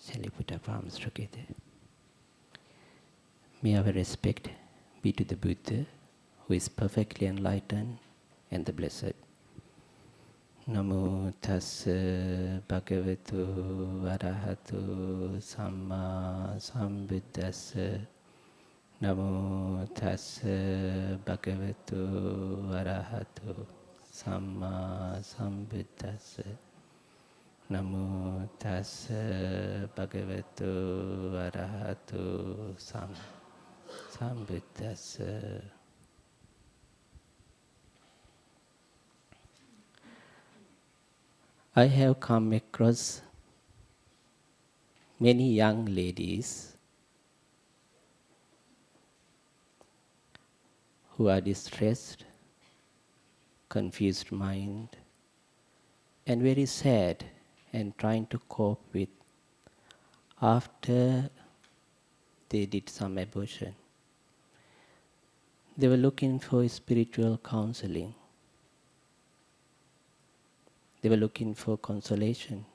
Shall we put our palms together? May our respect be to the Buddha, who is perfectly enlightened, and the Blessed. Namo tassa bhagavato arahato samma sambuddhassa. Namo tassa bhagavato arahato samma sambuddhassa. Namo tassa bhagavato arahato sambuddhassa. I have come across many young ladies who are distressed, confused mind, and very sad and trying to cope with after they did some abortion. They were looking for spiritual counseling. They were looking for consolation.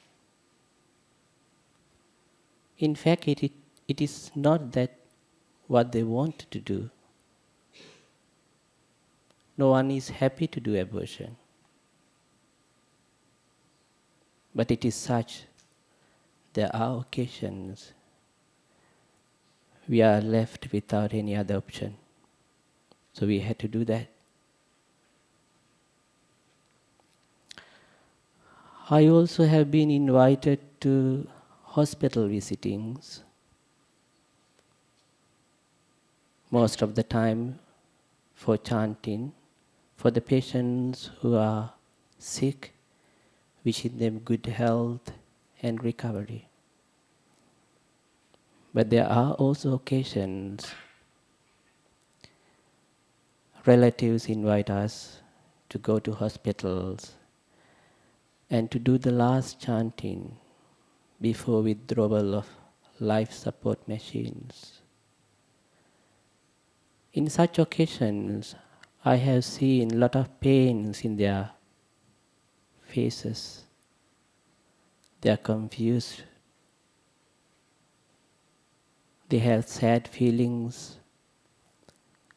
In fact, it is not that what they want to do. No one is happy to do abortion. But it is such, there are occasions we are left without any other option. So we had to do that. I also have been invited to hospital visitings. Most of the time for chanting, for the patients who are sick, wishing them good health and recovery. But there are also occasions relatives invite us to go to hospitals and to do the last chanting before withdrawal of life support machines. In such occasions, I have seen a lot of pains in their faces. They are confused. They have sad feelings,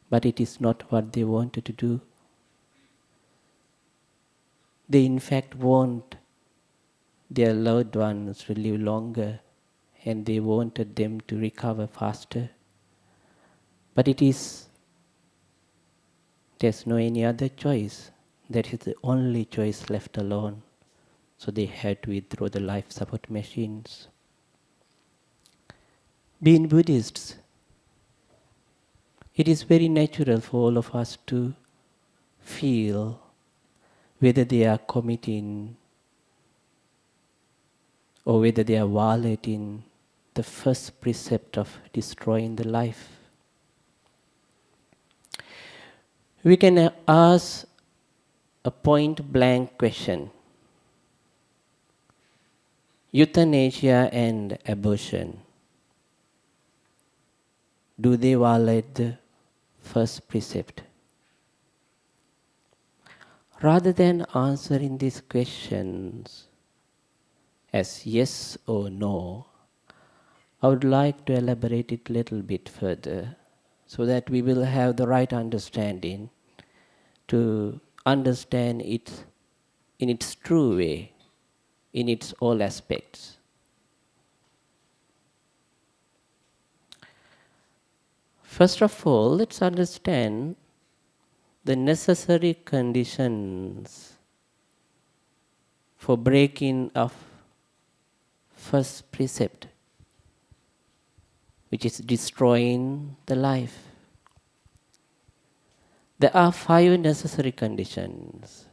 but it is not what they wanted to do. They in fact want their loved ones to live longer, and they wanted them to recover faster. But there's no any other choice. That is the only choice left alone. So they had to withdraw the life support machines. Being Buddhists, it is very natural for all of us to feel whether they are committing or whether they are violating the first precept of destroying the life. We can ask a point-blank question. Euthanasia and abortion, do they violate the first precept? Rather than answering these questions as yes or no, I would like to elaborate it a little bit further so that we will have the right understanding to understand it in its true way, in its all aspects. First of all, let's understand the necessary conditions for breaking of first precept, which is destroying the life. There are 5 necessary conditions.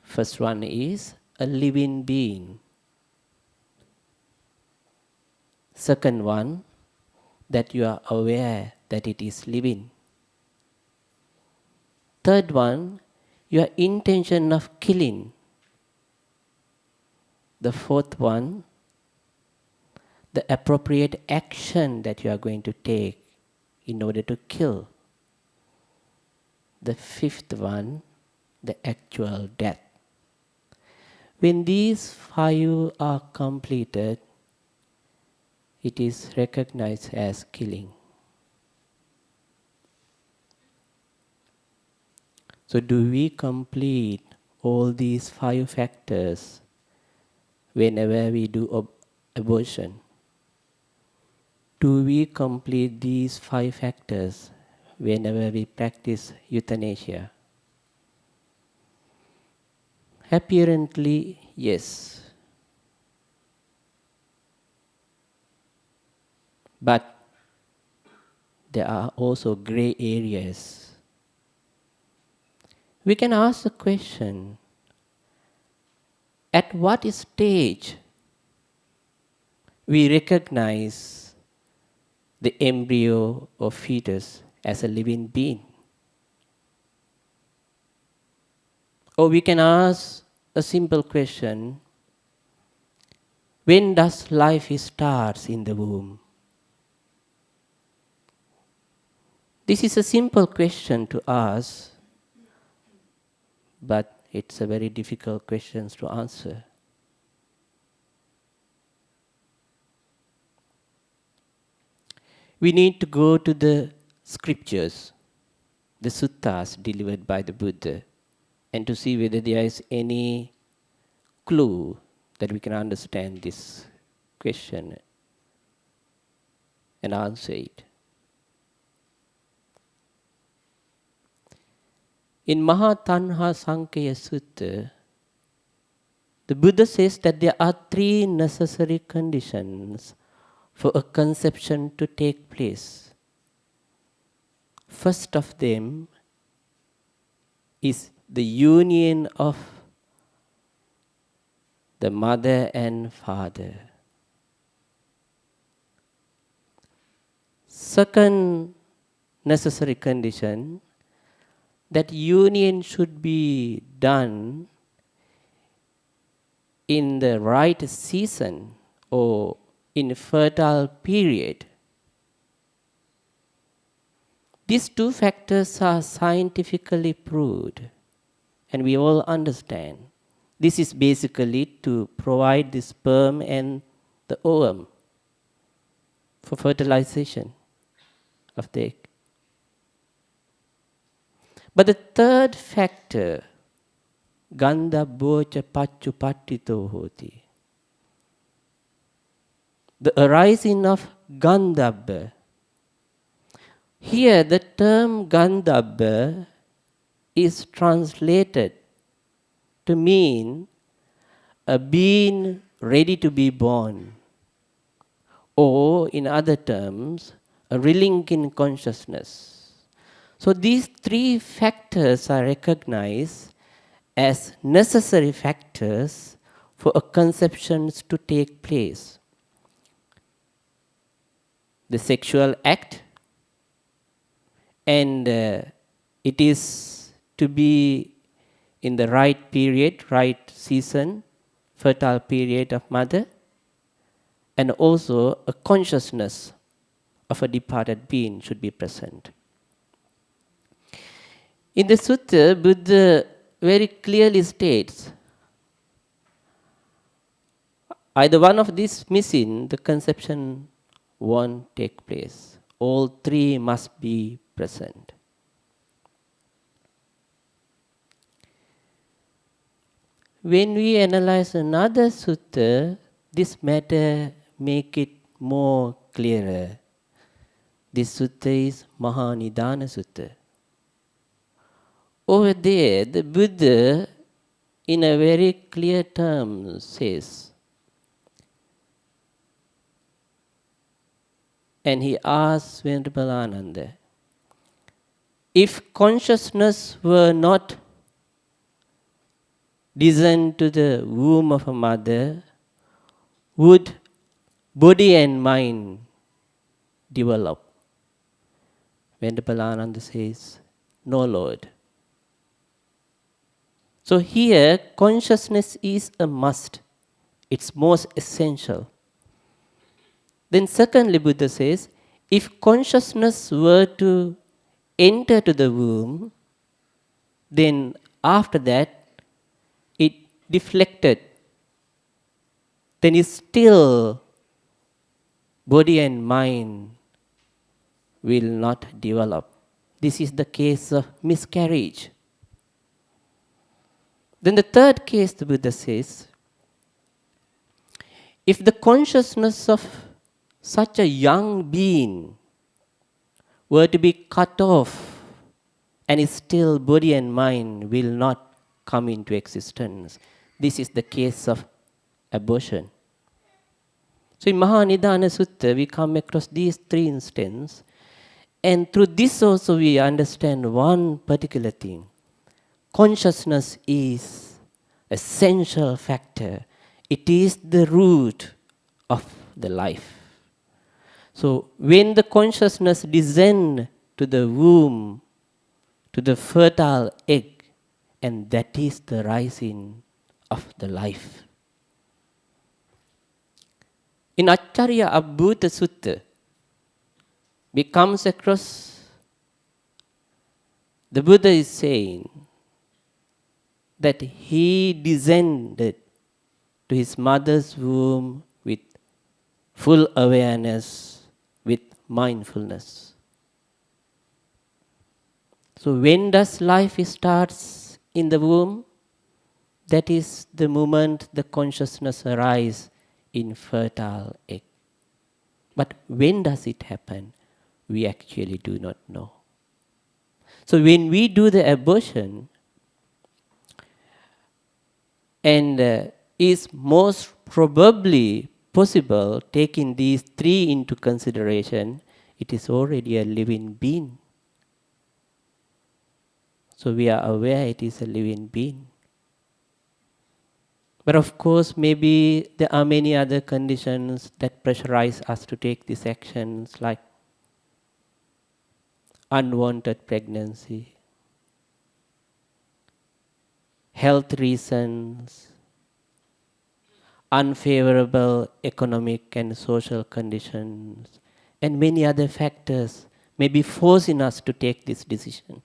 First one is a living being. Second one, that you are aware that it is living. Third one, your intention of killing. The fourth one, the appropriate action that you are going to take in order to kill. The fifth one, the actual death. When these 5 are completed, it is recognized as killing. So do we complete all these 5 factors whenever we do abortion? Do we complete these 5 factors whenever we practice euthanasia? Apparently, yes. But there are also gray areas. We can ask the question, at what stage we recognize the embryo or fetus as a living being? Or we can ask a simple question, when does life start in the womb? This is a simple question to ask, but it's a very difficult question to answer. We need to go to the scriptures, the suttas delivered by the Buddha, and to see whether there is any clue that we can understand this question and answer it. In Mahatanha Sankhya Sutta, the Buddha says that there are 3 necessary conditions for a conception to take place. First of them is the union of the mother and father. Second necessary condition, that union should be done in the right season or in fertile period. These 2 factors are scientifically proved, and we all understand. This is basically to provide the sperm and the ovum for fertilization of the egg. But the third factor, gandhabbocha pacchupattito hoti, the arising of gandhabba. Here the term gandhabba is translated to mean a being ready to be born, or in other terms, a relinquished consciousness. So these 3 factors are recognized as necessary factors for a conception to take place. The sexual act, and it is to be in the right period, right season, fertile period of mother, and also a consciousness of a departed being should be present. In the sutta, Buddha very clearly states, either one of these missing, the conception won't take place. All 3 must be present. When we analyze another sutta, this matter make it more clearer. This sutta is Mahanidana Sutta. Over there, the Buddha, in a very clear term, says, and he asks Venerable Ananda, if consciousness were not designed to the womb of a mother, would body and mind develop? Venerable Ananda says, no, Lord. So here, consciousness is a must. It's most essential. Then secondly, Buddha says, if consciousness were to enter to the womb, then after that, it deflected. Then it still body and mind will not develop. This is the case of miscarriage. Then the third case the Buddha says, if the consciousness of such a young being were to be cut off, and still body and mind will not come into existence. This is the case of abortion. So in Mahanidana Sutta, we come across these three instances, and through this also we understand one particular thing. Consciousness is an essential factor. It is the root of the life. So when the consciousness descends to the womb, to the fertile egg, and that is the rising of the life. In Acharya Abhuta Sutta, we comes across the Buddha is saying that he descended to his mother's womb with full awareness, with mindfulness. So when does life starts in the womb? That is the moment the consciousness arises in fertile egg. But when does it happen? We actually do not know. So when we do the abortion, and is most probably possible, taking these three into consideration, it is already a living being. So we are aware it is a living being. But of course, maybe there are many other conditions that pressurize us to take these actions, like unwanted pregnancy, health reasons, unfavorable economic and social conditions, and many other factors may be forcing us to take this decision.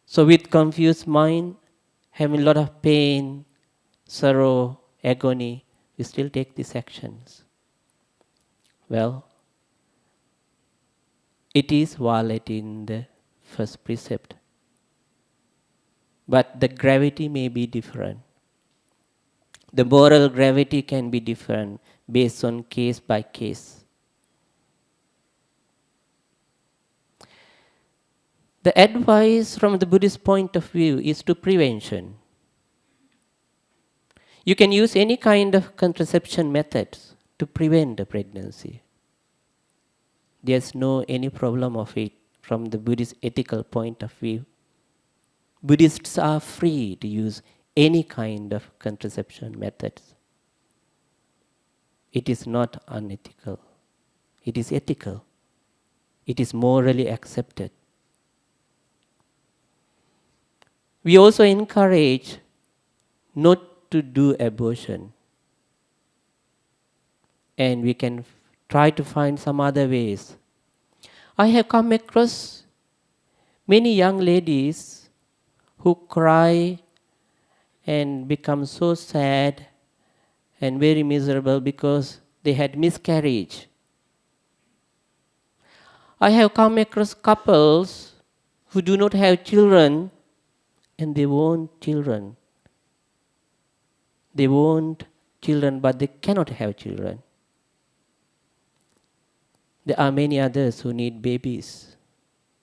So with confused mind, having a lot of pain, sorrow, agony, we still take these actions. Well, it is violating the first precept. But the gravity may be different. The moral gravity can be different based on case by case. The advice from the Buddhist point of view is to prevention. You can use any kind of contraception methods to prevent the pregnancy. There's no any problem of it from the Buddhist ethical point of view. Buddhists are free to use any kind of contraception methods. It is not unethical. It is ethical. It is morally accepted. We also encourage not to do abortion. And we can try to find some other ways. I have come across many young ladies who cry and become so sad and very miserable because they had miscarriage. I have come across couples who do not have children and they want children. They want children but they cannot have children. There are many others who need babies.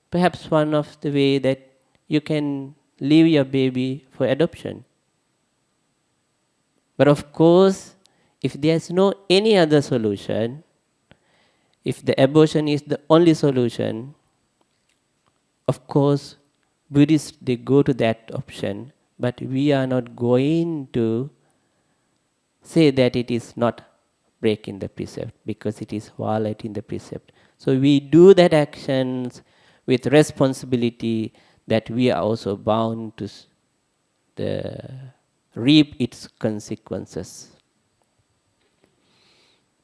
Perhaps one of the way that you can leave your baby for adoption. But of course, if there's no any other solution, if the abortion is the only solution, of course, Buddhists, they go to that option, but we are not going to say that it is not breaking the precept because it is violating the precept. So we do that actions with responsibility that we are also bound to reap its consequences.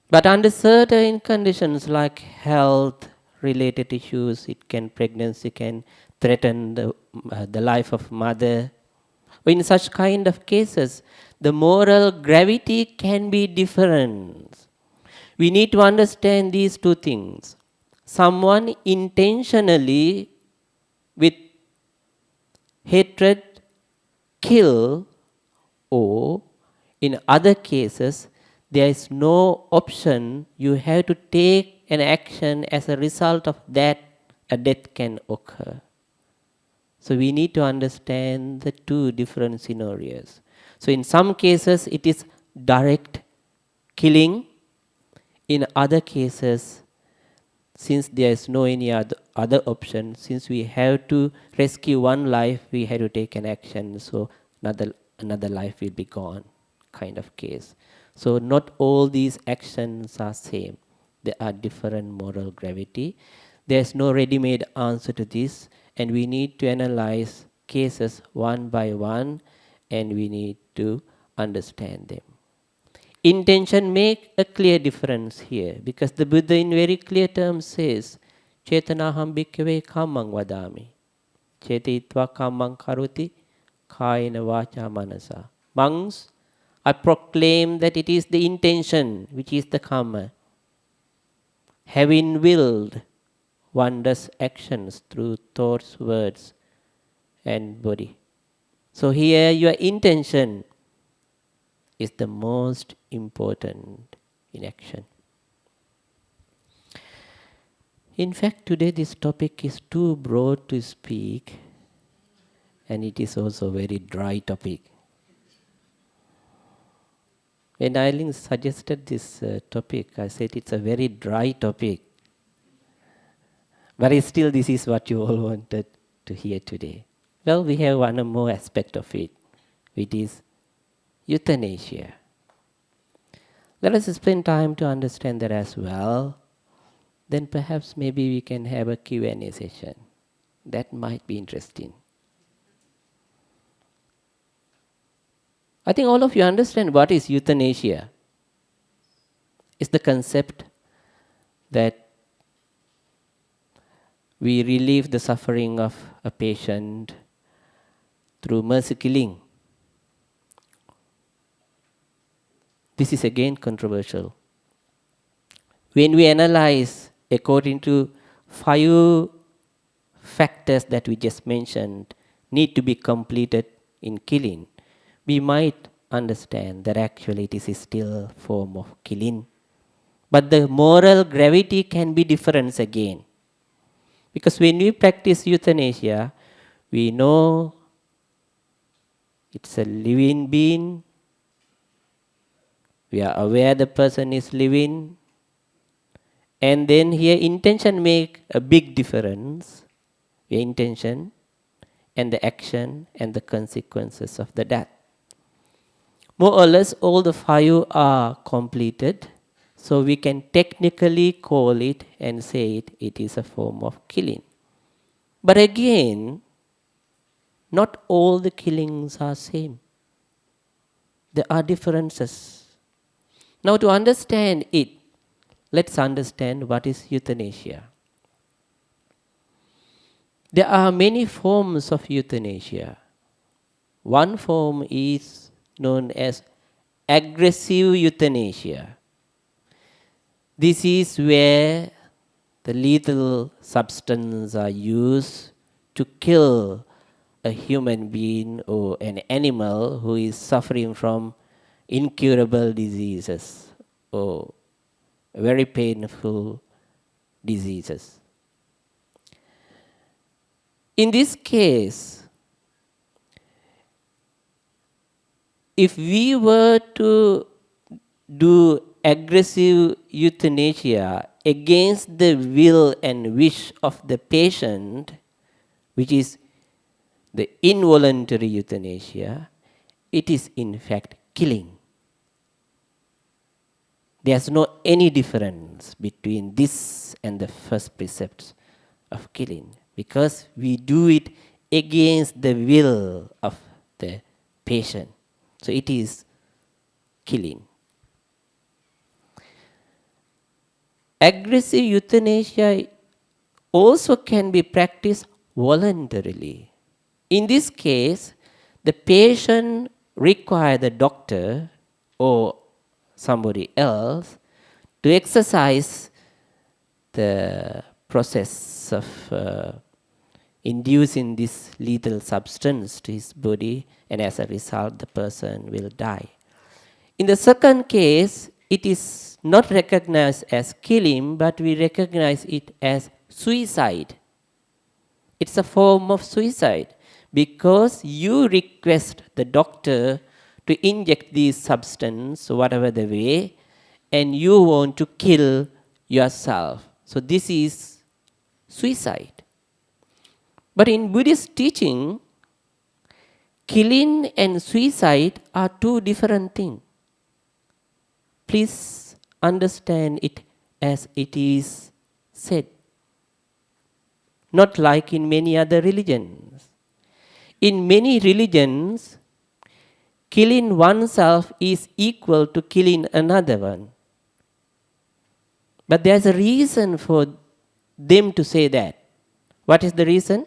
But under certain conditions like health-related issues, pregnancy can threaten the life of mother, In such kind of cases, the moral gravity can be different. We need to understand these two things. Someone intentionally, with hatred, kill, or in other cases, there is no option. You have to take an action. As a result of that, a death can occur. So we need to understand the two different scenarios. So in some cases, it is direct killing. In other cases, since there is no any other option, since we have to rescue one life, we have to take an action. So another life will be gone, kind of case. So not all these actions are same. There are different moral gravity. There is no ready-made answer to this, and we need to analyze cases one by one, and we need to understand them. Intention make a clear difference here, because the Buddha in very clear terms says, Chetanaham bhikkhave kammang vadami. Chetitva kammang karoti kayena vacha manasa. Monks, I proclaim that it is the intention which is the karma. Having willed, one does actions through thoughts, words, and body. So here your intention is the most important in action. In fact, today this topic is too broad to speak, and it is also a very dry topic. When Eileen suggested this topic, I said it's a very dry topic. But still, this is what you all wanted to hear today. Well, we have one more aspect of it, which is euthanasia. Let us spend time to understand that as well. Then perhaps maybe we can have a Q&A session. That might be interesting. I think all of you understand what is euthanasia. It's the concept that we relieve the suffering of a patient through mercy killing. This is again controversial. When we analyze according to 5 factors that we just mentioned need to be completed in killing, we might understand that actually it is still a form of killing. But the moral gravity can be different again. Because when we practice euthanasia, we know it's a living being. We are aware the person is living. And then here intention make a big difference. The intention and the action and the consequences of the death. More or less all the 5 are completed. So we can technically call it and say it is a form of killing. But again, not all the killings are same. There are differences. Now to understand it, let's understand what is euthanasia. There are many forms of euthanasia. One form is known as aggressive euthanasia. This is where the lethal substance are used to kill a human being or an animal who is suffering from incurable diseases or very painful diseases. In this case, if we were to do aggressive euthanasia against the will and wish of the patient, which is the involuntary euthanasia, it is in fact killing. There's no any difference between this and the first precepts of killing, because we do it against the will of the patient. So it is killing. Aggressive euthanasia also can be practiced voluntarily. In this case, the patient requires the doctor or somebody else to exercise the process of inducing this lethal substance to his body, and as a result the person will die. In the second case, it is not recognized as killing, but we recognize it as suicide. It's a form of suicide because you request the doctor to inject this substance, whatever the way, and you want to kill yourself. So this is suicide. But in Buddhist teaching, killing and suicide are two different things. Please understand it as it is said. Not like in many other religions. In many religions, killing oneself is equal to killing another one. But there's a reason for them to say that. What is the reason?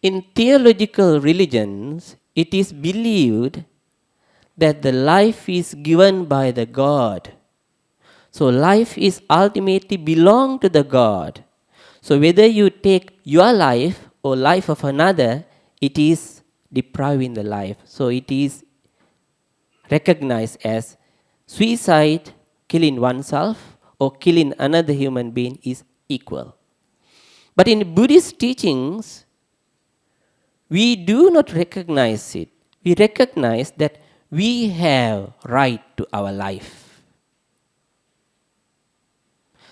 In theological religions, it is believed that the life is given by the God. So life is ultimately belong to the God. So whether you take your life or life of another, it is depriving the life. So it is recognized as suicide, killing oneself or killing another human being is equal. But in Buddhist teachings, we do not recognize it. We recognize that we have right to our life.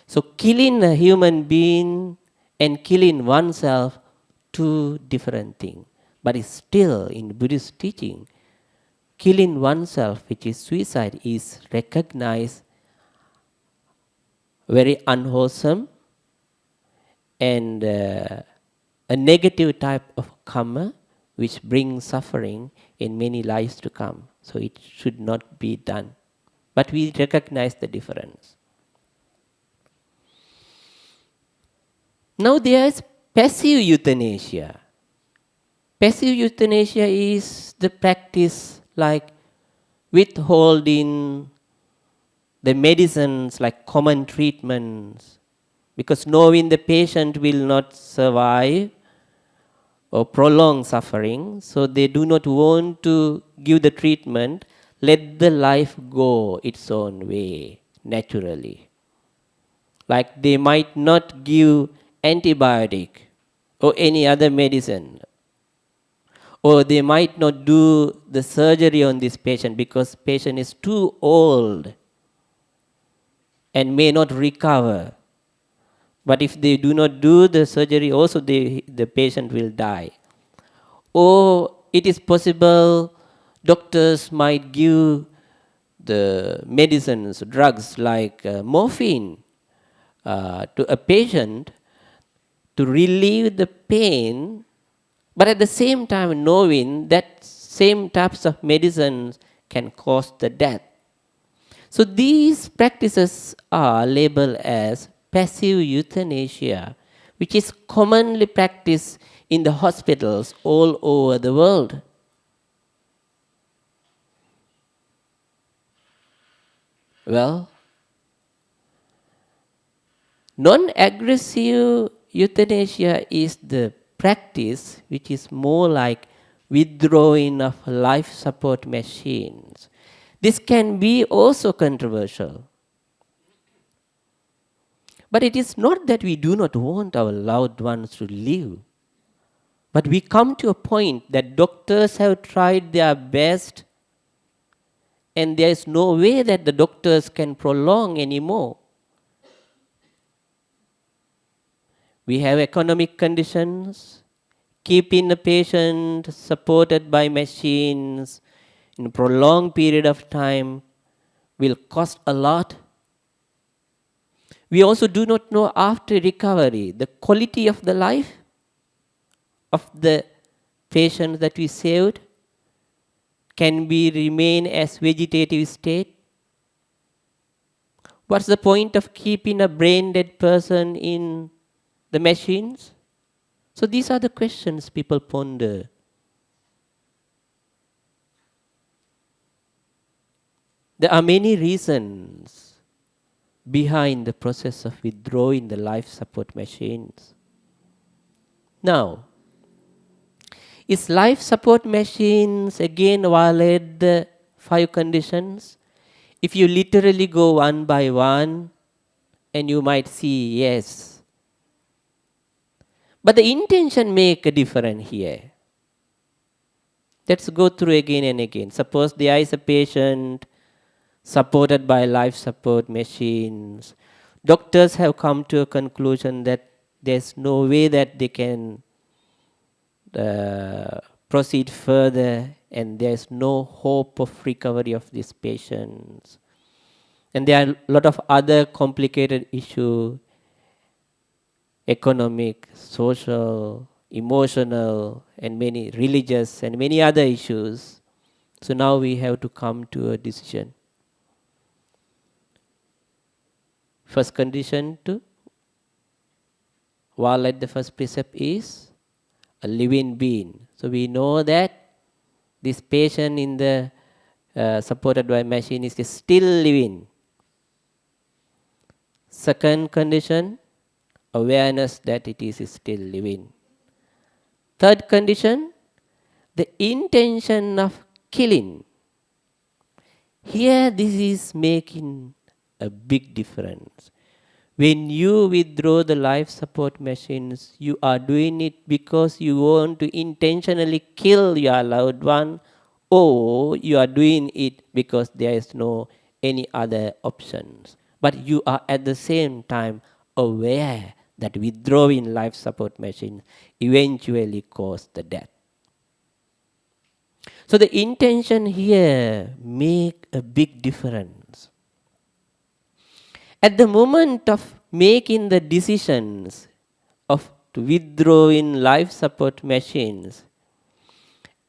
So killing a human being and killing oneself, two different things. But it's still in Buddhist teaching, killing oneself, which is suicide, is recognized very unwholesome and a negative type of karma which brings suffering in many lives to come. So it should not be done. But we recognize the difference. Now there is passive euthanasia. Passive euthanasia is the practice like withholding the medicines like common treatments because knowing the patient will not survive or prolong suffering, so they do not want to give the treatment, let the life go its own way naturally. Like they might not give antibiotic or any other medicine, or they might not do the surgery on this patient because patient is too old and may not recover. But if they do not do the surgery, also the patient will die. Or it is possible doctors might give the medicines, drugs like morphine to a patient to relieve the pain, but at the same time knowing that same types of medicines can cause the death. So these practices are labeled as passive euthanasia, which is commonly practiced in the hospitals all over the world. Well, non-aggressive euthanasia is the practice which is more like withdrawing of life support machines. This can be also controversial. But it is not that we do not want our loved ones to live. But we come to a point that doctors have tried their best and there is no way that the doctors can prolong anymore. We have economic conditions. Keeping the patient supported by machines in a prolonged period of time will cost a lot. We also do not know after recovery the quality of the life of the patient that we saved. Can we remain as vegetative state? What's the point of keeping a brain dead person in the machines? So these are the questions people ponder. There are many reasons behind the process of withdrawing the life support machines. Now, is life support machines again violate the 5 conditions? If you literally go one by one, and you might see yes. But the intention make a difference here. Let's go through again and again. Suppose there is a patient supported by life support machines. Doctors have come to a conclusion that there's no way that they can proceed further, and there's no hope of recovery of these patients. And there are a lot of other complicated issues, economic, social, emotional, and many religious and many other issues. So now we have to come to a decision. First condition to violate the first precept is a living being. So we know that this patient in the supported by machine is still living. Second condition, awareness that it is still living. Third condition, the intention of killing. Here this is making a big difference. When you withdraw the life support machines, you are doing it because you want to intentionally kill your loved one, or you are doing it because there is no any other options. But you are at the same time aware that withdrawing life support machine eventually cause the death. So the intention here make a big difference. At the moment of making the decisions of withdrawing life support machines,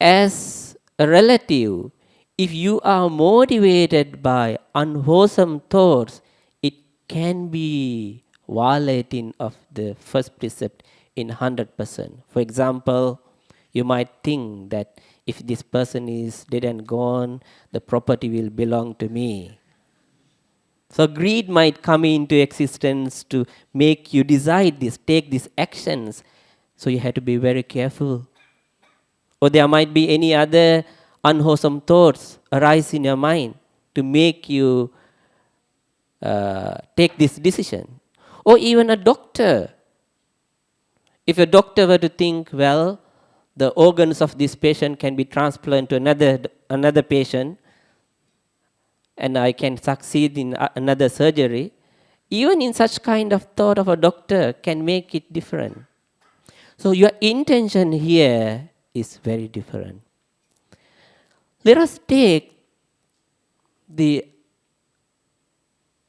as a relative, if you are motivated by unwholesome thoughts, it can be violating of the first precept in 100%. For example, you might think that if this person is dead and gone, the property will belong to me. So greed might come into existence to make you decide this, take these actions. So you have to be very careful. Or there might be any other unwholesome thoughts arise in your mind to make you take this decision. Or even a doctor. If a doctor were to think, well, the organs of this patient can be transplanted to another patient, and I can succeed in another surgery, even in such kind of thought of a doctor can make it different. So your intention here is very different. Let us take the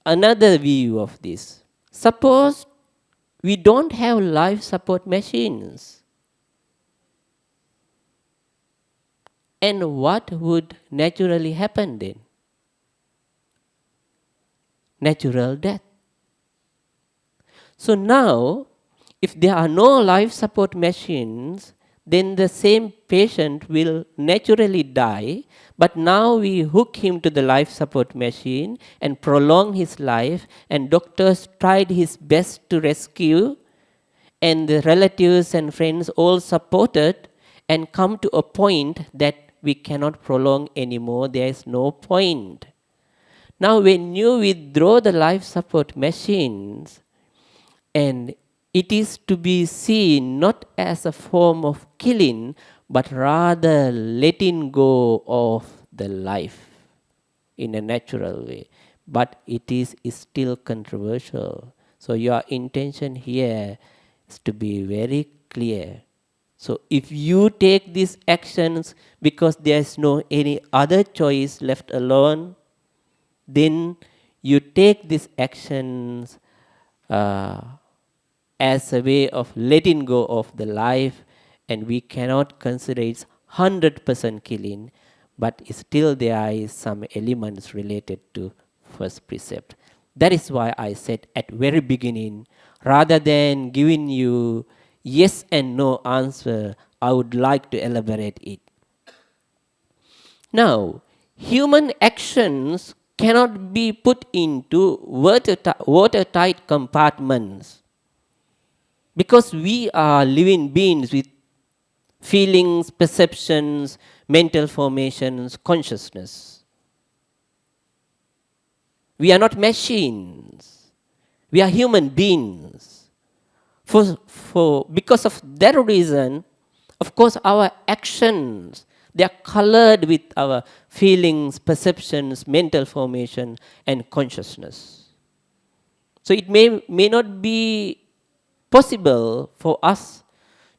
another view of this. Suppose we don't have life support machines. And what would naturally happen then? Natural death. So now, if there are no life support machines, then the same patient will naturally die, but now we hook him to the life support machine and prolong his life, and doctors tried his best to rescue, and the relatives and friends all supported, and come to a point that we cannot prolong anymore, there is no point. Now when you withdraw the life support machines, and it is to be seen not as a form of killing, but rather letting go of the life in a natural way. But it is still controversial. So your intention here is to be very clear. So if you take these actions because there is no any other choice left alone, then you take these actions as a way of letting go of the life, and we cannot consider it 100% killing, but still there is some elements related to first precept. That is why I said at very beginning, rather than giving you yes and no answer, I would like to elaborate it. Now, human actions cannot be put into watertight compartments, because we are living beings with feelings, perceptions, mental formations, consciousness. We are not machines. We are human beings. Because of that reason, of course, our actions, they are colored with our feelings, perceptions, mental formation, and consciousness. So it may not be possible for us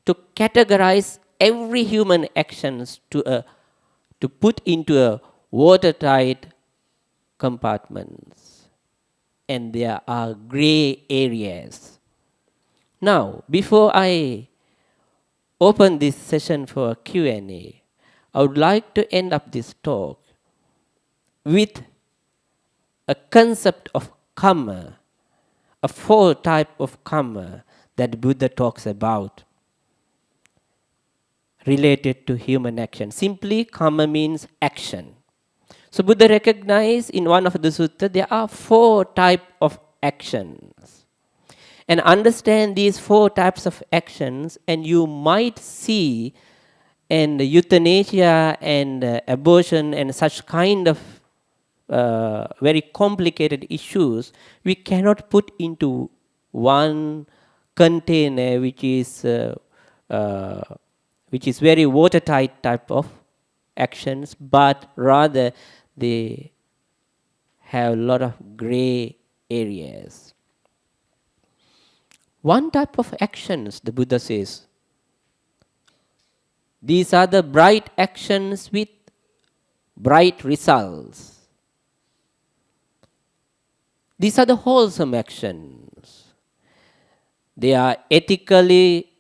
to categorize every human actions to put into a watertight compartments, and there are gray areas. Now, before I open this session for a Q&A, I would like to end up this talk with a concept of karma, a four type of karma that Buddha talks about related to human action. Simply, karma means action. So Buddha recognized in one of the sutta there are four types of actions. And understand these four types of actions, and you might see in euthanasia and abortion and such kind of very complicated issues, we cannot put into one container which is very watertight type of actions, but rather they have a lot of gray areas. One type of actions, the Buddha says, these are the bright actions with bright results. These are the wholesome actions. They are ethically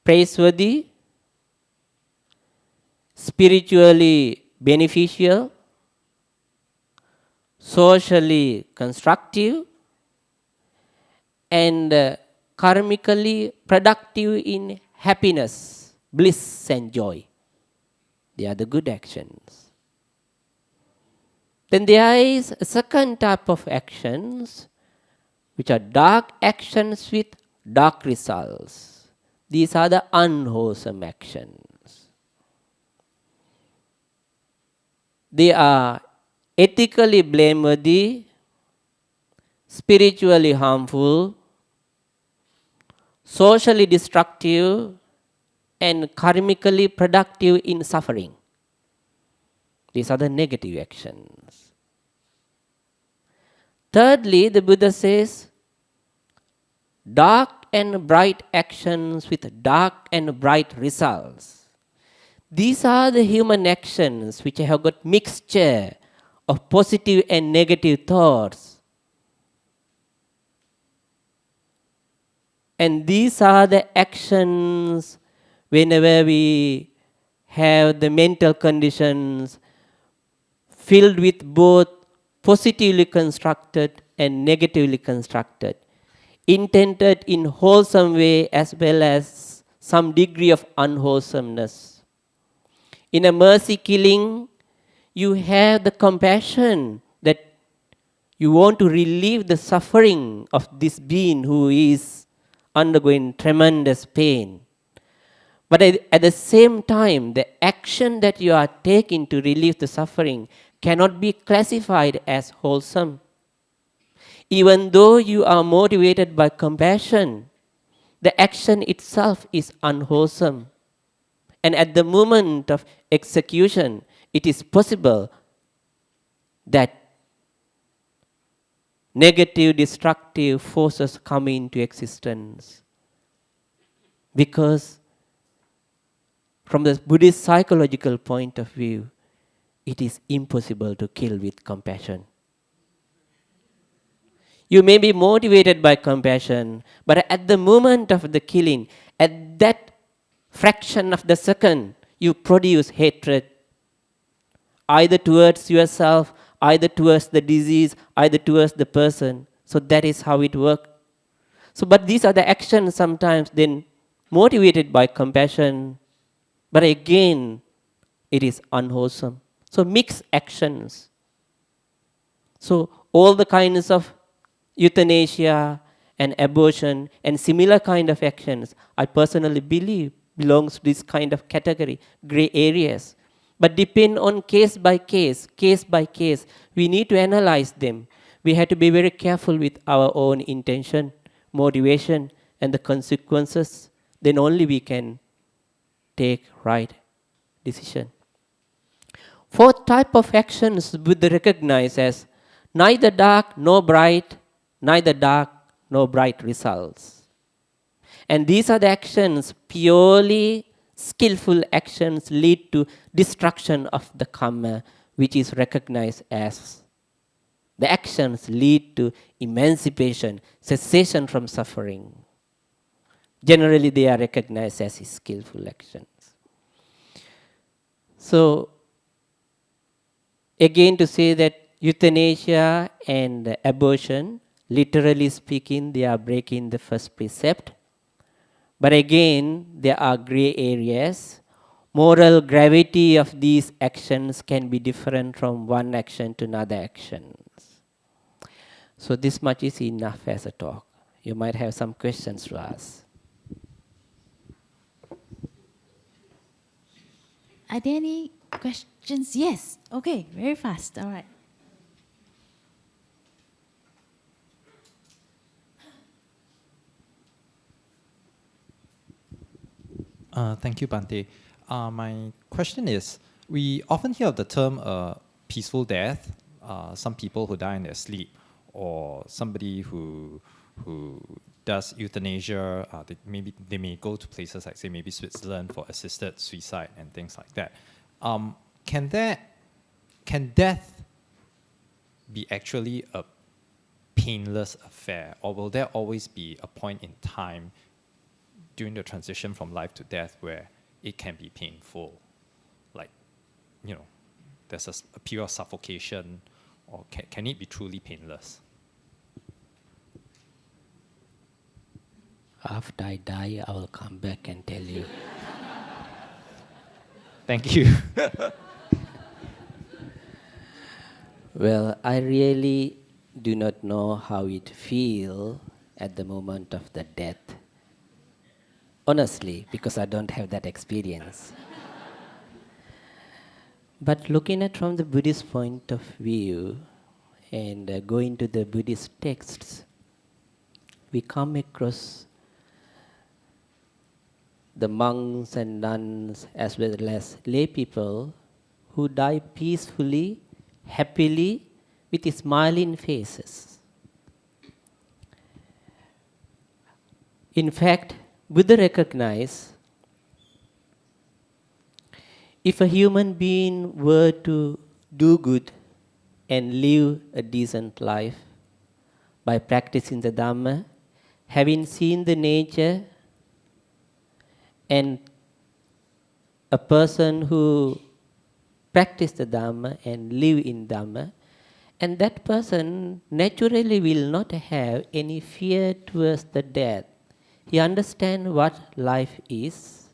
praiseworthy, spiritually beneficial, socially constructive, and karmically productive in happiness, bliss, and joy. They are the good actions. Then there is a second type of actions, which are dark actions with dark results. These are the unwholesome actions. They are ethically blameworthy, spiritually harmful, socially destructive, and karmically productive in suffering. These are the negative actions. Thirdly, the Buddha says, dark and bright actions with dark and bright results. These are the human actions which have got mixture of positive and negative thoughts. And these are the actions whenever we have the mental conditions filled with both positively constructed and negatively constructed, intended in wholesome way as well as some degree of unwholesomeness. In a mercy killing, you have the compassion that you want to relieve the suffering of this being who is undergoing tremendous pain. But at the same time, the action that you are taking to relieve the suffering cannot be classified as wholesome. Even though you are motivated by compassion, the action itself is unwholesome. And at the moment of execution, it is possible that negative, destructive forces come into existence. Because from the Buddhist psychological point of view, it is impossible to kill with compassion. You may be motivated by compassion, but at the moment of the killing, at that fraction of the second, you produce hatred, either towards yourself, either towards the disease, either towards the person. So that is how it works. So, but these are the actions sometimes then motivated by compassion, but again, it is unwholesome. So mixed actions. So all the kinds of euthanasia and abortion and similar kind of actions, I personally believe belongs to this kind of category, gray areas. But depend on case by case, we need to analyze them. We have to be very careful with our own intention, motivation, and the consequences. Then only we can take right decision. Fourth type of actions Buddha recognizes as neither dark nor bright, neither dark nor bright results. And these are the actions, purely skillful actions lead to destruction of the karma, which is recognized as the actions lead to emancipation, cessation from suffering. Generally, they are recognized as skillful actions. So, again to say that euthanasia and abortion, literally speaking, they are breaking the first precept. But again, there are gray areas. Moral gravity of these actions can be different from one action to another action. So this much is enough as a talk. You might have some questions to ask. Are there any questions? Yes. Okay, very fast. All right. Thank you, Bante. My question is, we often hear of the term peaceful death. Some people who die in their sleep, or somebody who does euthanasia. Maybe they may go to places like, say, maybe Switzerland for assisted suicide and things like that. Can death be actually a painless affair, or will there always be a point in time during the transition from life to death where it can be painful? Like, there's a period of suffocation, or can it be truly painless? After I die, I will come back and tell you. Thank you. Well, I really do not know how it feels at the moment of the death. Honestly, because I don't have that experience. But looking at from the Buddhist point of view and going to the Buddhist texts, we come across the monks and nuns as well as lay people who die peacefully, happily, with smiling faces. In fact, Buddha recognized if a human being were to do good and live a decent life by practicing the Dhamma, having seen the nature, and a person who practice the Dhamma and live in Dhamma, and that person naturally will not have any fear towards the death. He understands what life is,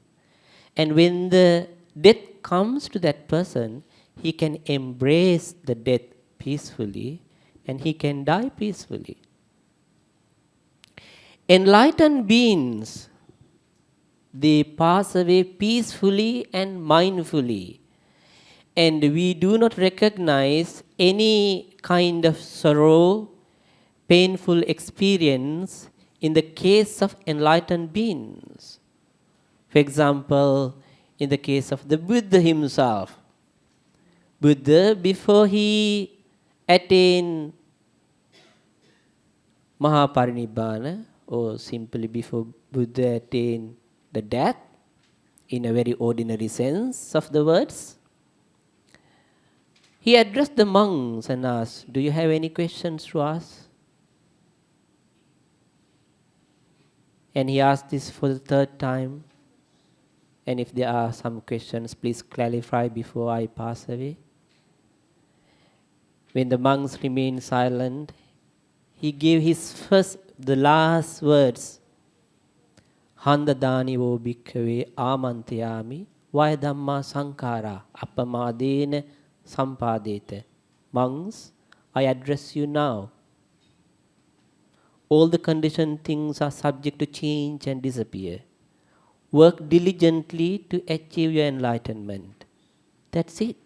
and when the death comes to that person, he can embrace the death peacefully, and he can die peacefully. Enlightened beings, they pass away peacefully and mindfully. And we do not recognize any kind of sorrow, painful experience in the case of enlightened beings. For example, in the case of the Buddha himself. Buddha, before he attained Mahaparinibbana, or simply before Buddha attained the death, in a very ordinary sense of the words, he addressed the monks and asked, "Do you have any questions to ask?" And he asked this for the third time. And if there are some questions, please clarify before I pass away. When the monks remained silent, he gave the last words. Handa dani vo bhikkhave amantayami vaya dhamma sankara appamadena Sampadeta. Monks, I address you now. All the conditioned things are subject to change and disappear. Work diligently to achieve your enlightenment. That's it.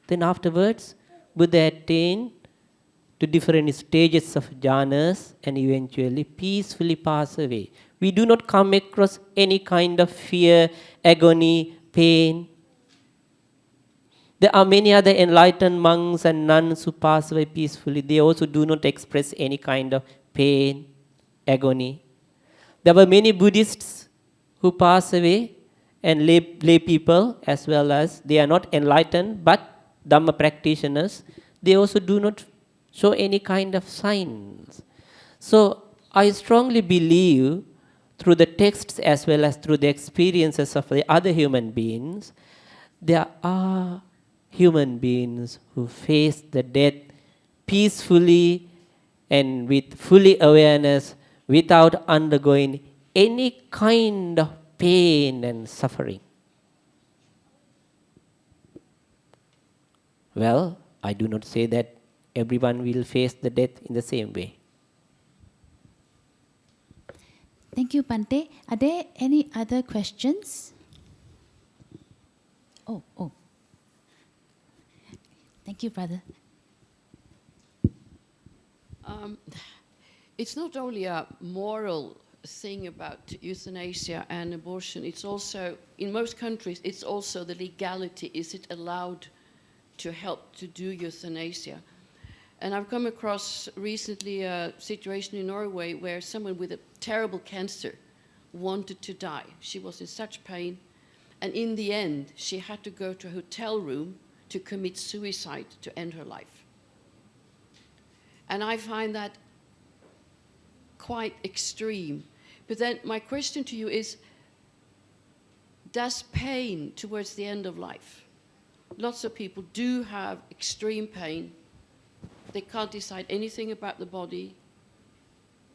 Then afterwards, Buddha attained to different stages of jhanas and eventually peacefully pass away. We do not come across any kind of fear, agony, pain. There are many other enlightened monks and nuns who pass away peacefully. They also do not express any kind of pain, agony. There were many Buddhists who pass away and lay people as well as they are not enlightened but Dhamma practitioners. They also do not show any kind of signs. So I strongly believe through the texts as well as through the experiences of the other human beings, there are human beings who face the death peacefully and with fully awareness without undergoing any kind of pain and suffering. Well, I do not say that everyone will face the death in the same way. Thank you, Bhante. Are there any other questions? Oh. Thank you, brother. It's not only a moral thing about euthanasia and abortion, it's also, in most countries, it's also the legality. Is it allowed to help to do euthanasia? And I've come across recently a situation in Norway where someone with a terrible cancer wanted to die. She was in such pain, and in the end, she had to go to a hotel room to commit suicide to end her life. And I find that quite extreme. But then my question to you is, does pain towards the end of life, lots of people do have extreme pain, they can't decide anything about the body,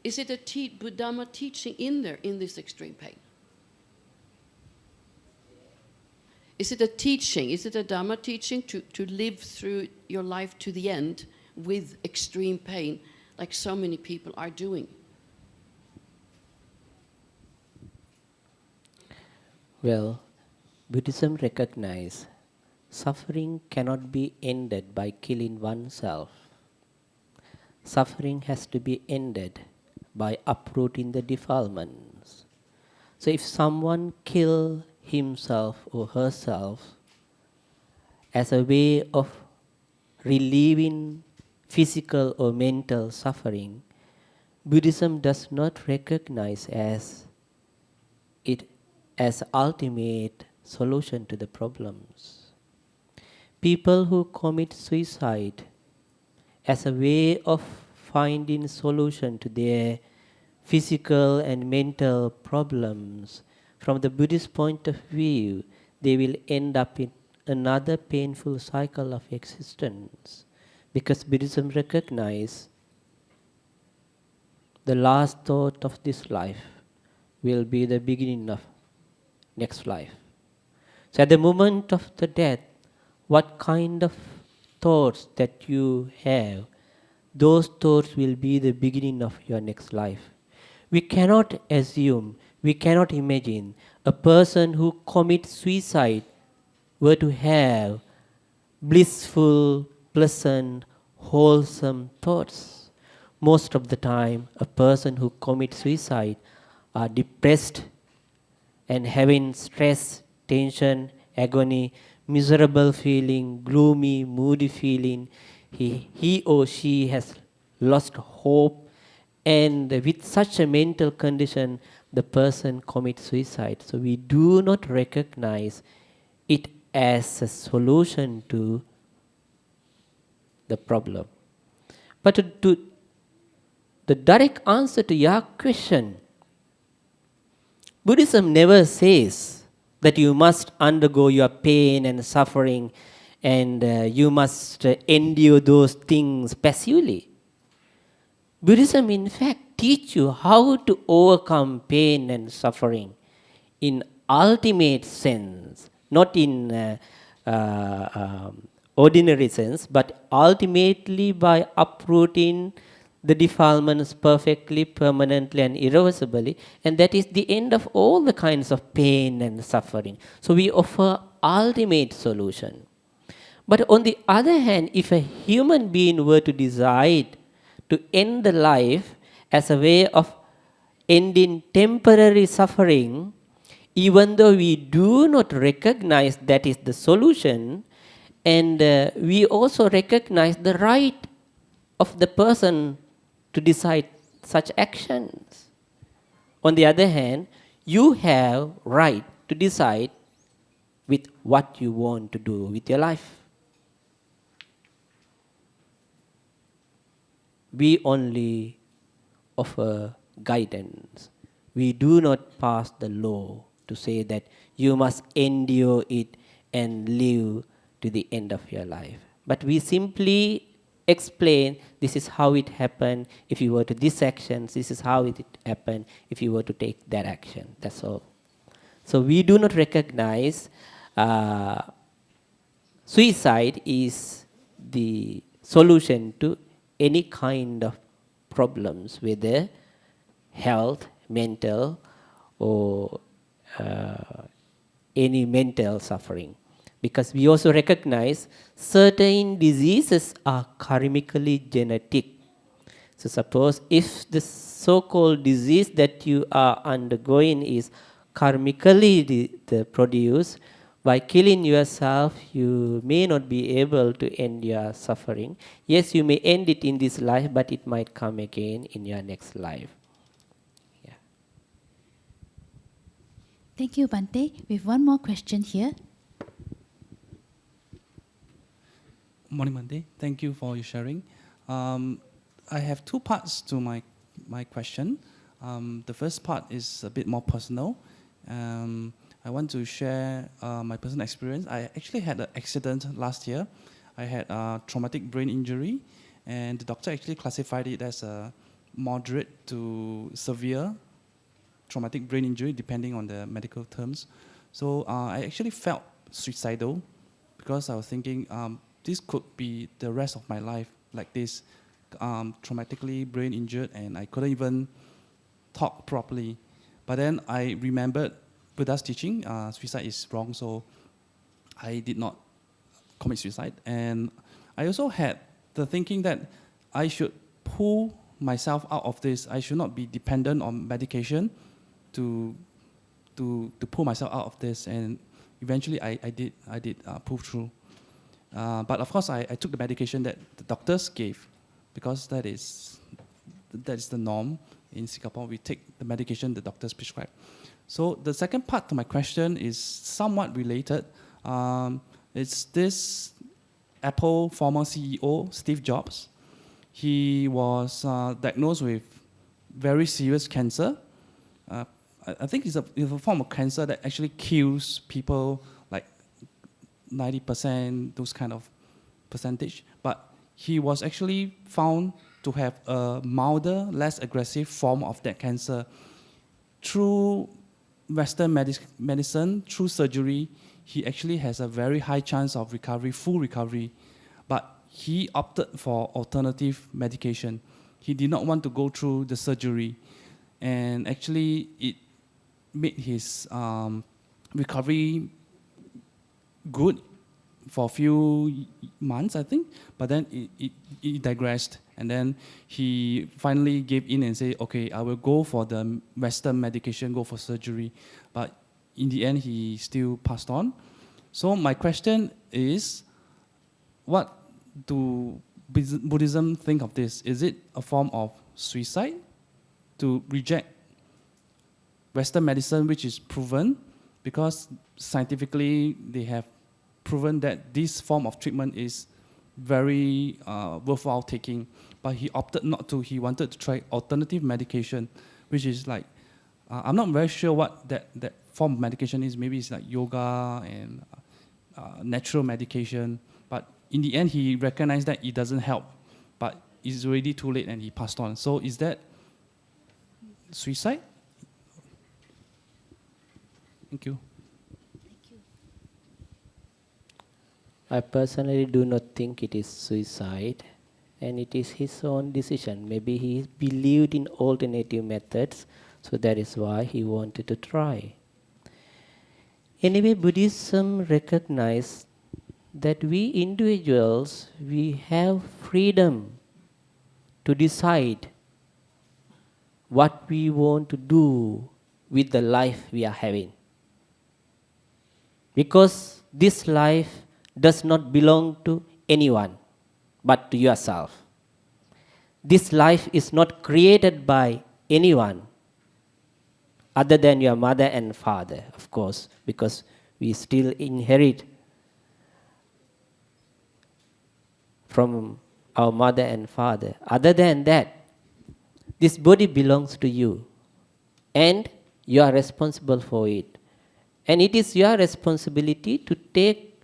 is it a Dhamma teaching in there, in this extreme pain? Is it a teaching, is it a Dhamma teaching to live through your life to the end with extreme pain, like so many people are doing? Well, Buddhism recognizes suffering cannot be ended by killing oneself. Suffering has to be ended by uprooting the defilements. So if someone kills himself or herself as a way of relieving physical or mental suffering, Buddhism does not recognize it as ultimate solution to the problems. People who commit suicide as a way of finding solution to their physical and mental problems, from the Buddhist point of view, they will end up in another painful cycle of existence, because Buddhism recognizes the last thought of this life will be the beginning of next life. So at the moment of the death, what kind of thoughts that you have, those thoughts will be the beginning of your next life. We cannot assume, we cannot imagine a person who commits suicide were to have blissful, pleasant, wholesome thoughts. Most of the time, a person who commits suicide are depressed and having stress, tension, agony, miserable feeling, gloomy, moody feeling. He or she has lost hope, and with such a mental condition, the person commits suicide. So we do not recognize it as a solution to the problem. But to the direct answer to your question, Buddhism never says that you must undergo your pain and suffering and you must endure those things passively. Buddhism, in fact, teaches you how to overcome pain and suffering in ultimate sense, not in ordinary sense, but ultimately by uprooting the defilements perfectly, permanently, and irreversibly, and that is the end of all the kinds of pain and suffering. So we offer ultimate solution. But on the other hand, if a human being were to decide to end the life as a way of ending temporary suffering, even though we do not recognize that is the solution, and we also recognize the right of the person to decide such actions. On the other hand, you have right to decide with what you want to do with your life. We only offer guidance. We do not pass the law to say that you must endure it and live to the end of your life. But we simply explain this is how it happened. If you were to this action, this is how it happened. If you were to take that action, that's all. So we do not recognize suicide is the solution to any kind of problems, whether health, mental, or any mental suffering. Because we also recognize certain diseases are karmically genetic. So suppose if the so-called disease that you are undergoing is karmically produced, by killing yourself, you may not be able to end your suffering. Yes, you may end it in this life, but it might come again in your next life. Yeah. Thank you, Bante. We have one more question here. Morning, Bante. Thank you for your sharing. I have two parts to my question. The first part is a bit more personal. I want to share my personal experience. I actually had an accident last year. I had a traumatic brain injury, and the doctor actually classified it as a moderate to severe traumatic brain injury, depending on the medical terms. So I actually felt suicidal because I was thinking this could be the rest of my life like this, traumatically brain injured, and I couldn't even talk properly. But then I remembered Buddha's teaching, suicide is wrong, so I did not commit suicide. And I also had the thinking that I should pull myself out of this. I should not be dependent on medication to pull myself out of this. And eventually I did pull through. But of course I took the medication that the doctors gave, because that is the norm in Singapore. We take the medication the doctors prescribe. So the second part to my question is somewhat related. It's this Apple former CEO, Steve Jobs. He was diagnosed with very serious cancer. I think it's a form of cancer that actually kills people, like 90%, those kind of percentage. But he was actually found to have a milder, less aggressive form of that cancer. Through Western medicine, through surgery, he actually has a very high chance of recovery, full recovery. But he opted for alternative medication. He did not want to go through the surgery. And actually, it made his recovery good for a few months, I think. But then it digressed. And then he finally gave in and said, okay, I will go for the Western medication, go for surgery. But in the end, he still passed on. So my question is, what do Buddhism think of this? Is it a form of suicide to reject Western medicine, which is proven? Because scientifically, they have proven that this form of treatment is very worthwhile taking, but he opted not to. He wanted to try alternative medication, which is like, I'm not very sure what that form of medication is. Maybe it's like yoga and natural medication. But in the end, he recognized that it doesn't help, but it's already too late and he passed on. So is that suicide? Thank you. I personally do not think it is suicide, and it is his own decision. Maybe he believed in alternative methods, so that is why he wanted to try. Anyway, Buddhism recognizes that we individuals, we have freedom to decide what we want to do with the life we are having. Because this life does not belong to anyone but to yourself. This life is not created by anyone other than your mother and father, of course, because we still inherit from our mother and father. Other than that, this body belongs to you, and you are responsible for it. And it is your responsibility to take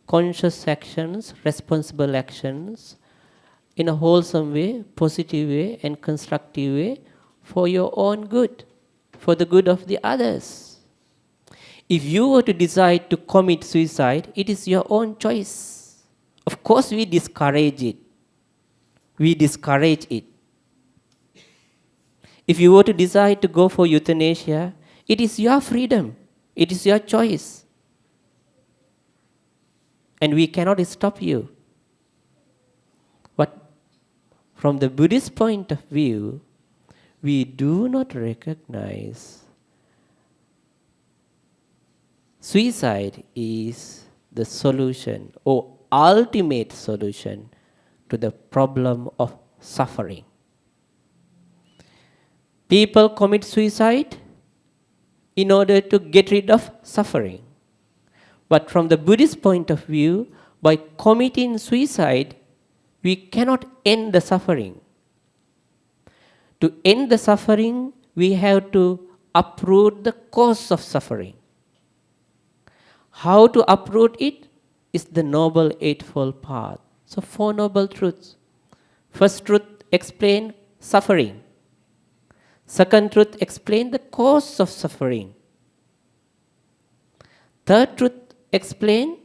conscious actions, responsible actions, in a wholesome way, positive way, and constructive way for your own good, for the good of the others. If you were to decide to commit suicide, it is your own choice. Of course, we discourage it. We discourage it. If you were to decide to go for euthanasia, it is your freedom. It is your choice. And we cannot stop you. But from the Buddhist point of view, we do not recognize suicide is the solution or ultimate solution to the problem of suffering. People commit suicide in order to get rid of suffering. But from the Buddhist point of view, by committing suicide, we cannot end the suffering. To end the suffering, we have to uproot the cause of suffering. How to uproot it is the Noble Eightfold Path. So, Four Noble Truths. First truth, explain suffering. Second truth, explain the cause of suffering. Third truth, explain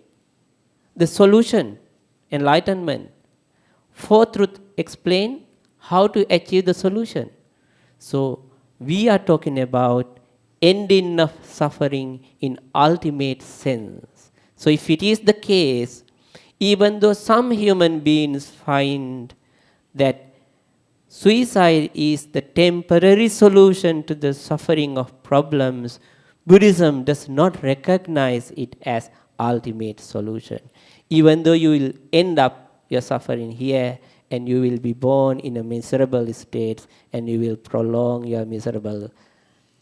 the solution, enlightenment. Fourth truth, explain how to achieve the solution. So, we are talking about ending of suffering in ultimate sense. So, if it is the case, even though some human beings find that suicide is the temporary solution to the suffering of problems, Buddhism does not recognize it as ultimate solution. Even though you will end up your suffering here and you will be born in a miserable state and you will prolong your miserable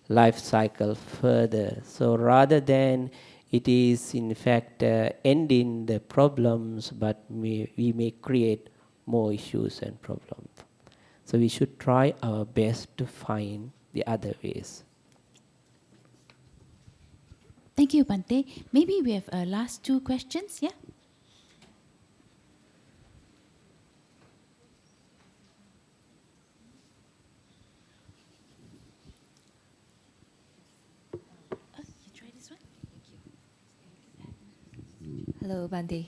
life cycle further. So rather than it is in fact ending the problems, but we may create more issues and problems. So we should try our best to find the other ways. Thank you, Bante. Maybe we have last two questions, yeah? You try this one? Hello, Bante.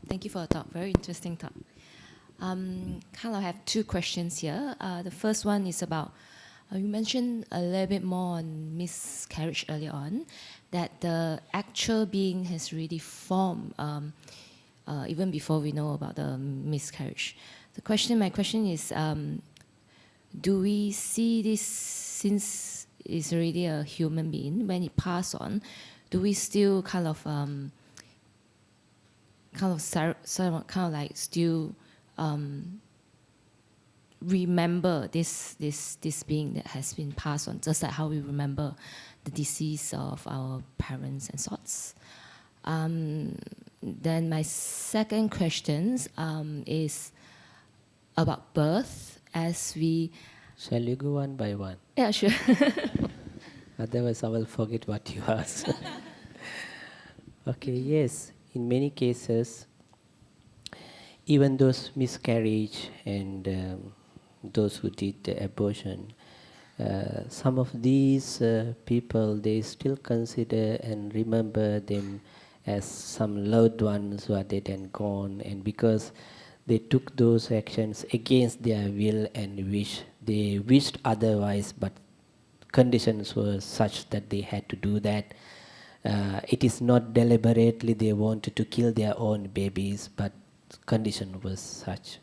Thank you for the talk. Very interesting talk. Kind of have two questions here. The first one is about, you mentioned a little bit more on miscarriage earlier on, that the actual being has already formed even before we know about the miscarriage. My question is, do we see this since it's already a human being, when it passed on, do we still kind of still remember this being that has been passed on, just like how we remember the decease of our parents and sorts. Then my second question is about birth. As we Shall you go one by one? yeah, sure. Otherwise I will forget what you asked. Okay, yes. In many cases, even those miscarriage and those who did the abortion, some of these people, they still consider and remember them as some loved ones who are dead and gone, and because they took those actions against their will and wish, they wished otherwise, but conditions were such that they had to do that. It is not deliberately they wanted to kill their own babies, but condition was such.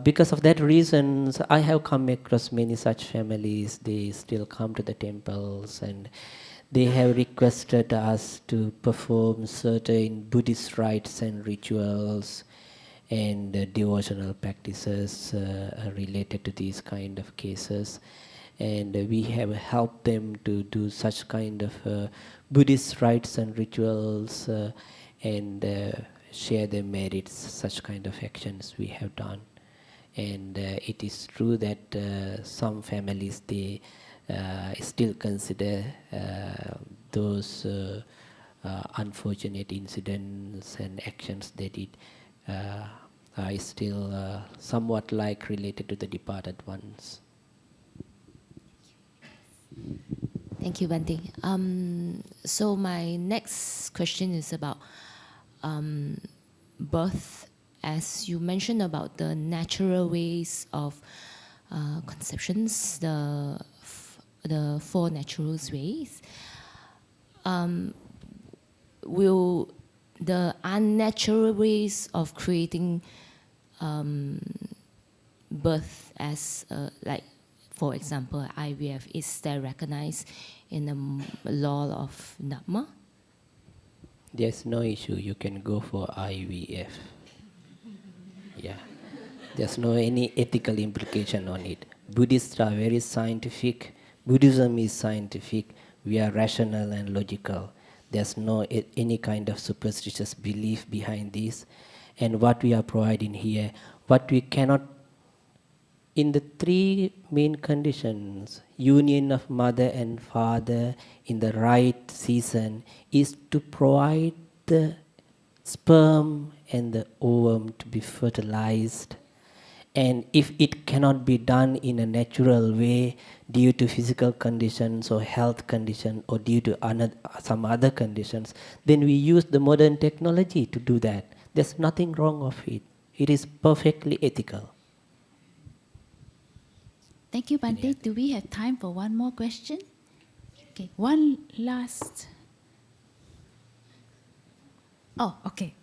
Because of that reasons, I have come across many such families. They still come to the temples, and they have requested us to perform certain Buddhist rites and rituals and devotional practices related to these kind of cases. And we have helped them to do such kind of Buddhist rites and rituals and share their merits, such kind of actions we have done. And it is true that some families, they still consider those unfortunate incidents and actions they did are still somewhat like related to the departed ones. Thank you, Bante. So my next question is about birth. As you mentioned about the natural ways of conceptions, the four natural ways, will the unnatural ways of creating birth as like, for example, IVF, is that recognized in the law of Dhamma? There's no issue. You can go for IVF. Yeah. There's no any ethical implication on it. Buddhists are very scientific. Buddhism is scientific. We are rational and logical. There's no any kind of superstitious belief behind this. And what we are providing here, what we cannot, in the three main conditions, union of mother and father in the right season is to provide the sperm and the ovum to be fertilized. And if it cannot be done in a natural way due to physical conditions or health condition or due to some other conditions, then we use the modern technology to do that. There's nothing wrong of it. It is perfectly ethical. Thank you, Bante. Do we have time for one more question? Okay, one last. Oh, okay.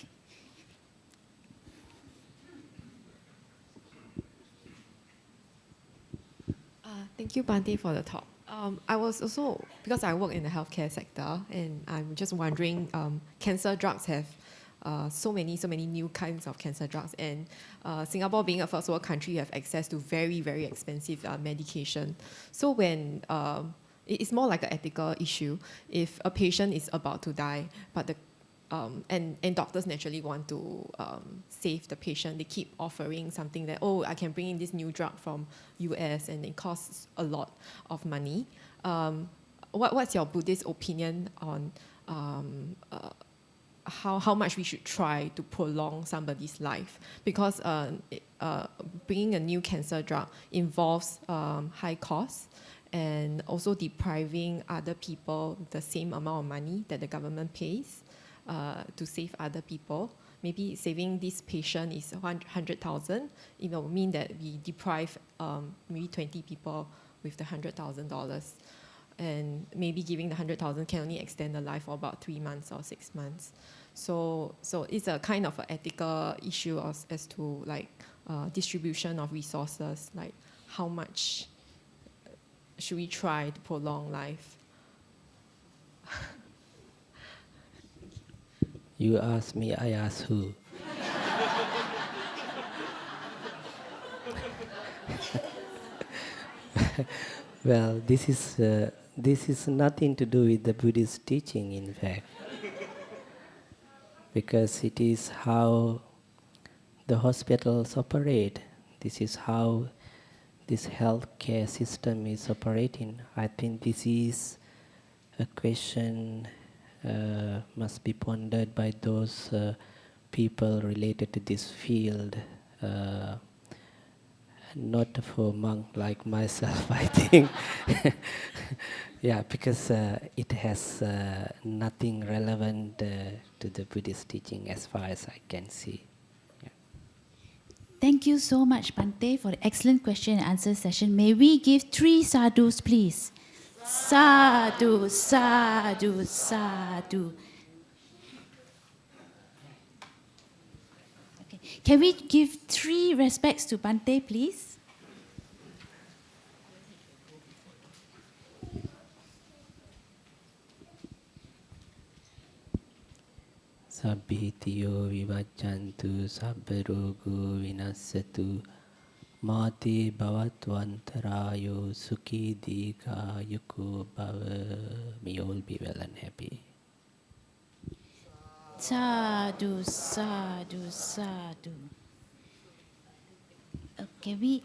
Thank you, Bante, for the talk. I was also, because I work in the healthcare sector, and I'm just wondering, cancer drugs have so many new kinds of cancer drugs, and Singapore being a first world country, you have access to very, very expensive medication. So when it's more like an ethical issue, if a patient is about to die, but and doctors naturally want to save the patient, they keep offering something that, oh, I can bring in this new drug from US and it costs a lot of money. What's your Buddhist opinion on how much we should try to prolong somebody's life? Because bringing a new cancer drug involves high costs and also depriving other people the same amount of money that the government pays to save other people. Maybe saving this patient is 100,000. It will mean that we deprive maybe 20 people with the $100,000. And maybe giving the 100,000 can only extend the life for about 3 months or 6 months. So it's a kind of an ethical issue as to like distribution of resources, like how much should we try to prolong life? You ask me, I ask who? Well, this is nothing to do with the Buddhist teaching, in fact, because it is how the hospitals operate. This is how this healthcare system is operating. I think this is a question must be pondered by those people related to this field. not for monk like myself, I think. Yeah, because it has nothing relevant to the Buddhist teaching as far as I can see. Yeah. Thank you so much, Bante, for the excellent question and answer session. May we give 3 sadhus, please? Sadhu, sadhu, sadhu. Okay. Can we give 3 respects to Bante, please? Sabbhitiyo vivaccantu sabbarogo vinassatu mati bhavatvantarayo sukhi dika yuko bhava. May all be well and happy. Sadhu, sadhu, sadhu. Okay, we